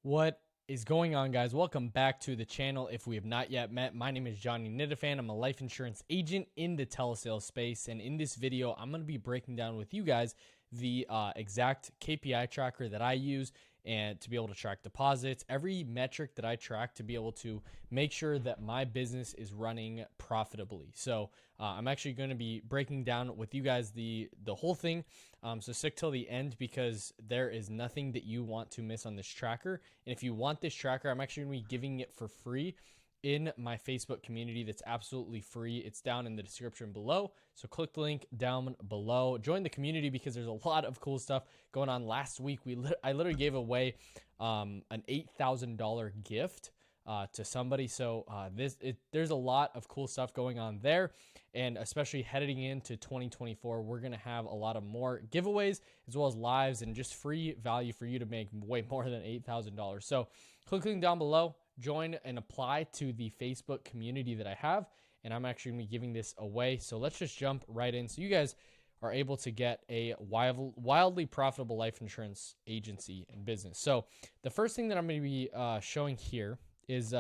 What is going on, guys? Welcome back to the channel. If we have not yet met, my name is Johnny Nitafan. I'm a life insurance agent in the telesales space, and in this video, I'm going to be breaking down with you guys the exact KPI tracker that I use and to be able to track deposits, every metric that I track to be able to make sure that my business is running profitably. So I'm actually going to be breaking down with you guys the whole thing. So stick till the end because there is nothing that you want to miss on this tracker. And if you want this tracker, I'm actually going to be giving it for free in my Facebook community. That's absolutely free. It's down in the description below. So click the link down below. Join the community because there's a lot of cool stuff going on. Last week, I literally gave away an $8,000 gift to somebody. So there's a lot of cool stuff going on there. And especially heading into 2024, we're going to have a lot of more giveaways as well as lives and just free value for you to make way more than $8,000. So click the link down below. Join and apply to the Facebook community that I have, and I'm actually going to be giving this away. So let's just jump right in so you guys are able to get a wildly profitable life insurance agency and business. So the first thing that I'm going to be showing here is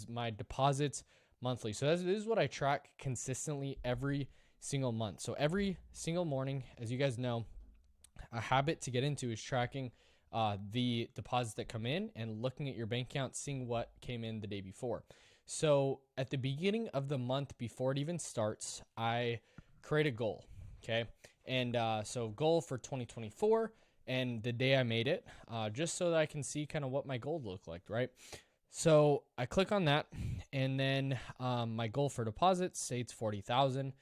my deposits monthly. So this is what I track consistently every single month. So every single morning, as you guys know, a habit to get into is tracking the deposits that come in and looking at your bank account, seeing what came in the day before. So at the beginning of the month, before it even starts, I create a goal. Okay. And so goal for 2024 and the day I made it, just so that I can see kind of what my goal looked like. Right. So I click on that, and then my goal for deposits, say it's 40,000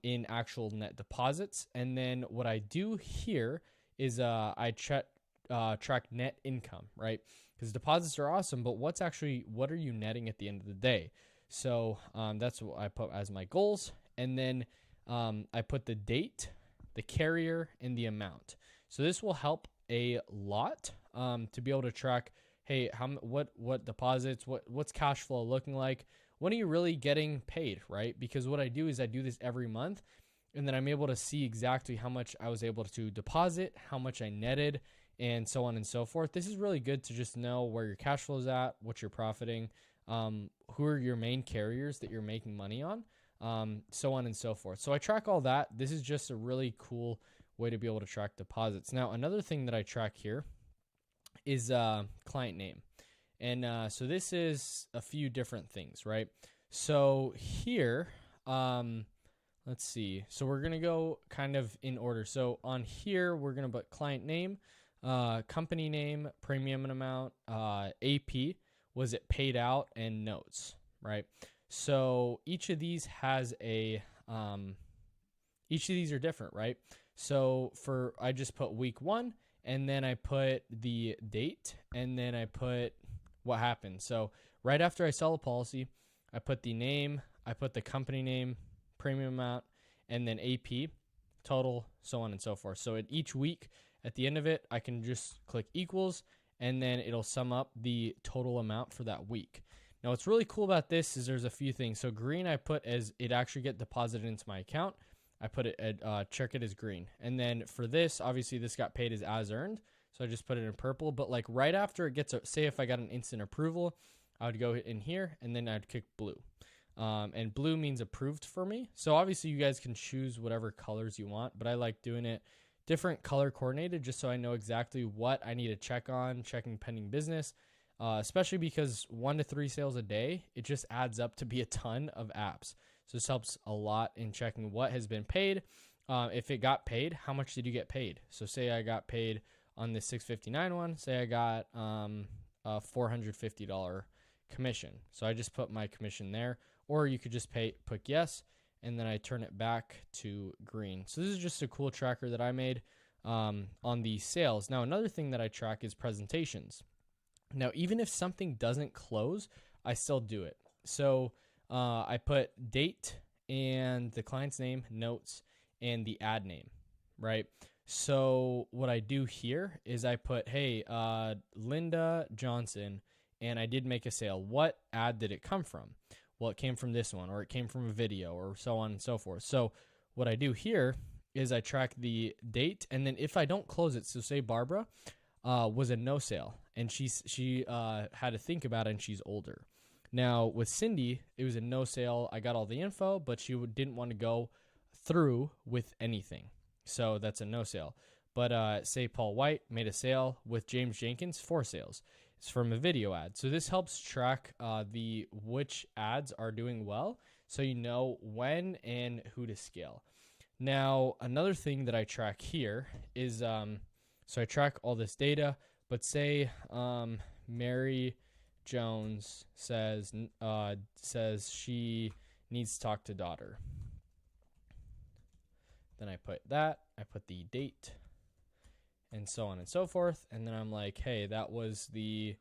in actual net deposits. And then what I do here is I track net income, right? Because deposits are awesome, but what are you netting at the end of the day? So that's what I put as my goals. And then I put the date, the carrier, and the amount. So this will help a lot to be able to track, hey, what deposits, what's cash flow looking like? When are you really getting paid, right? Because what I do is I do this every month, and then I'm able to see exactly how much I was able to deposit, how much I netted, and so on and so forth. This is really good to just know where your cash flow is at, what you're profiting, who are your main carriers that you're making money on, so on and so forth. So I track all that. This is just a really cool way to be able to track deposits. Now, another thing that I track here is client name. And so this is a few different things, right? So here, let's see. So we're going to go kind of in order. So on here, we're going to put client name, company name, premium amount, AP, was it paid out, and notes, right? So each of these has each of these are different, right? So I just put week 1, and then I put the date, and then I put what happened. So right after I sell a policy, I put the name, I put the company name, premium amount, and then AP, total, so on and so forth. So at each week, at the end of it, I can just click equals, and then it'll sum up the total amount for that week. Now, what's really cool about this is there's a few things. So green, I put as it actually get deposited into my account. I put it at check it as green. And then for this, obviously this got paid as earned. So I just put it in purple. But like right after it gets, say if I got an instant approval, I would go in here and then I'd click blue. And blue means approved for me. So obviously you guys can choose whatever colors you want, but I like doing it different color coordinated just so I know exactly what I need to check on, checking pending business, especially because 1 to 3 sales a day, it just adds up to be a ton of apps. So this helps a lot in checking what has been paid. If it got paid, how much did you get paid? So say I got paid on the 659 one, say I got a $450 commission. So I just put my commission there, or you could just put yes, and then I turn it back to green. So this is just a cool tracker that I made on the sales. Now, another thing that I track is presentations. Now, even if something doesn't close, I still do it. So I put date and the client's name, notes, and the ad name, right? So what I do here is I put, hey, Linda Johnson, and I did make a sale. What ad did it come from? Well, it came from this one, or it came from a video, or so on and so forth. So what I do here is I track the date, and then if I don't close it, so say Barbara was a no sale, and she had to think about it, and she's older. Now with Cindy, it was a no sale. I got all the info, but she didn't want to go through with anything, so that's a no sale. But say Paul White made a sale with James Jenkins, 4 sales. It's from a video ad. So this helps track which ads are doing well, so you know when and who to scale. Now, another thing that I track here is, so I track all this data, but say Mary Jones says she needs to talk to daughter. Then I put that, I put the date, and so on and so forth. And then I'm like, hey, that was the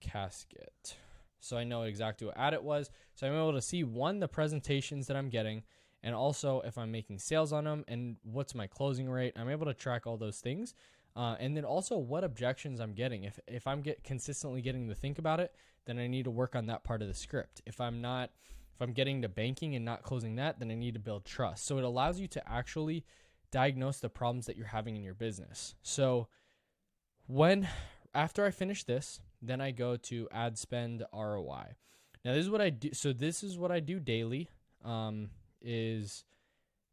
casket. So I know exactly what ad it was. So I'm able to see, one, the presentations that I'm getting, and also if I'm making sales on them and what's my closing rate. I'm able to track all those things. And then also what objections I'm getting. If I'm consistently getting to think about it, then I need to work on that part of the script. If I'm getting to banking and not closing that, then I need to build trust. So it allows you to actually diagnose the problems that you're having in your business. So after I finish this, then I go to ad spend ROI. Now this is what I do. So this is what I do daily. Is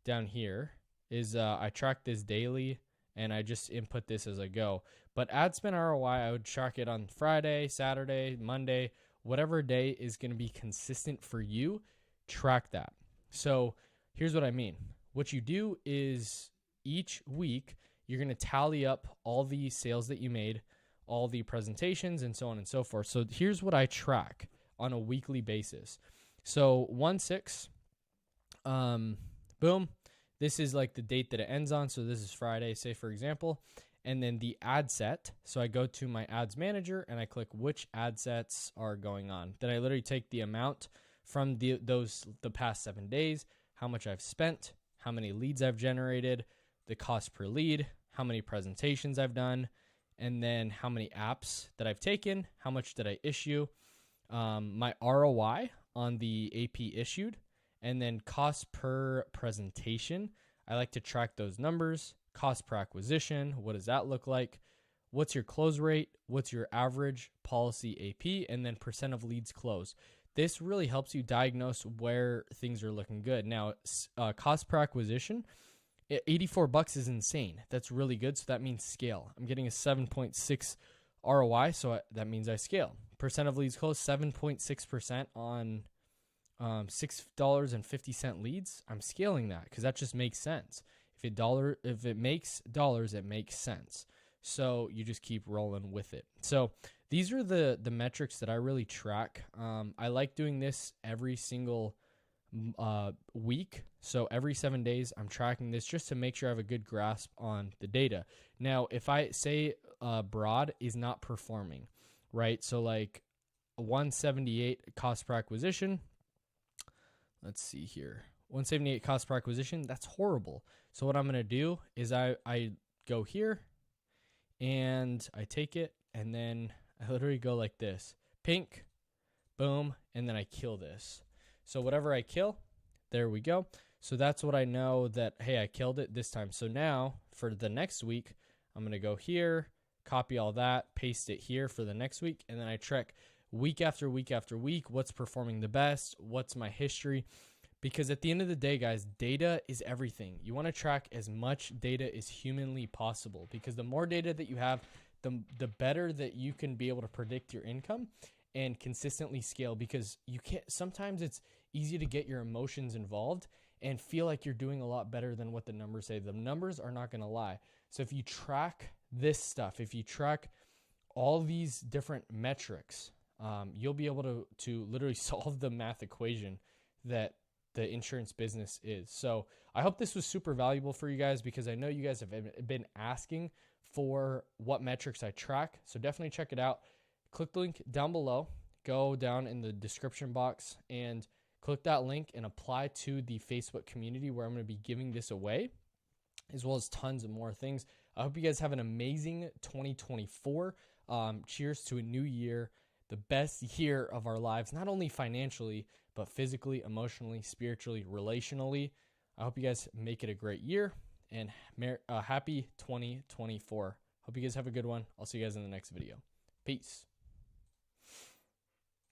down here is I track this daily, and I just input this as I go. But ad spend ROI, I would track it on Friday, Saturday, Monday, whatever day is going to be consistent for you. Track that. So here's what I mean. What you do is each week you're going to tally up all the sales that you made, all the presentations, and so on and so forth. So here's what I track on a weekly basis. So 1/6, boom. This is like the date that it ends on. So this is Friday, say for example, and then the ad set. So I go to my ads manager and I click which ad sets are going on. Then I literally take the amount from the past 7 days, how much I've spent, how many leads I've generated, the cost per lead, how many presentations I've done, and then how many apps that I've taken, how much did I issue, my ROI on the AP issued, and then cost per presentation. I like to track those numbers. Cost per acquisition, what does that look like? What's your close rate? What's your average policy AP? And then percent of leads closed. This really helps you diagnose where things are looking good. Now, cost per acquisition, $84 is insane. That's really good. So that means scale. I'm getting a 7.6 ROI. So that means I scale. Percent of leads closed, 7.6% on $6.50 leads. I'm scaling that because that just makes sense. If it makes dollars, it makes sense. So you just keep rolling with it. So these are the metrics that I really track. I like doing this every single week. So every 7 days, I'm tracking this just to make sure I have a good grasp on the data. Now, if I say broad is not performing, right? So like 178 cost per acquisition. Let's see here. 178 cost per acquisition. That's horrible. So what I'm going to do is I go here and I take it and then I literally go like this. Pink, boom, and then I kill this. So whatever I kill, there we go. So that's what I know that, hey, I killed it this time. So now for the next week, I'm going to go here, copy all that, paste it here for the next week, and then I track week after week after week, what's performing the best, what's my history. Because at the end of the day, guys, data is everything. You want to track as much data as humanly possible, because the more data that you have, the better that you can be able to predict your income and consistently scale. Because you can't, sometimes it's easy to get your emotions involved and feel like you're doing a lot better than what the numbers say. The numbers are not going to lie. So if you track this stuff, if you track all these different metrics, you'll be able to literally solve the math equation that the insurance business is. So I hope this was super valuable for you guys, because I know you guys have been asking for what metrics I track. So definitely check it out. Click the link down below, go down in the description box and click that link and apply to the Facebook community where I'm going to be giving this away, as well as tons of more things. I hope you guys have an amazing 2024. Cheers to a new year, the best year of our lives, not only financially, but physically, emotionally, spiritually, relationally. I hope you guys make it a great year, and happy 2024. Hope you guys have a good one. I'll see you guys in the next video. Peace.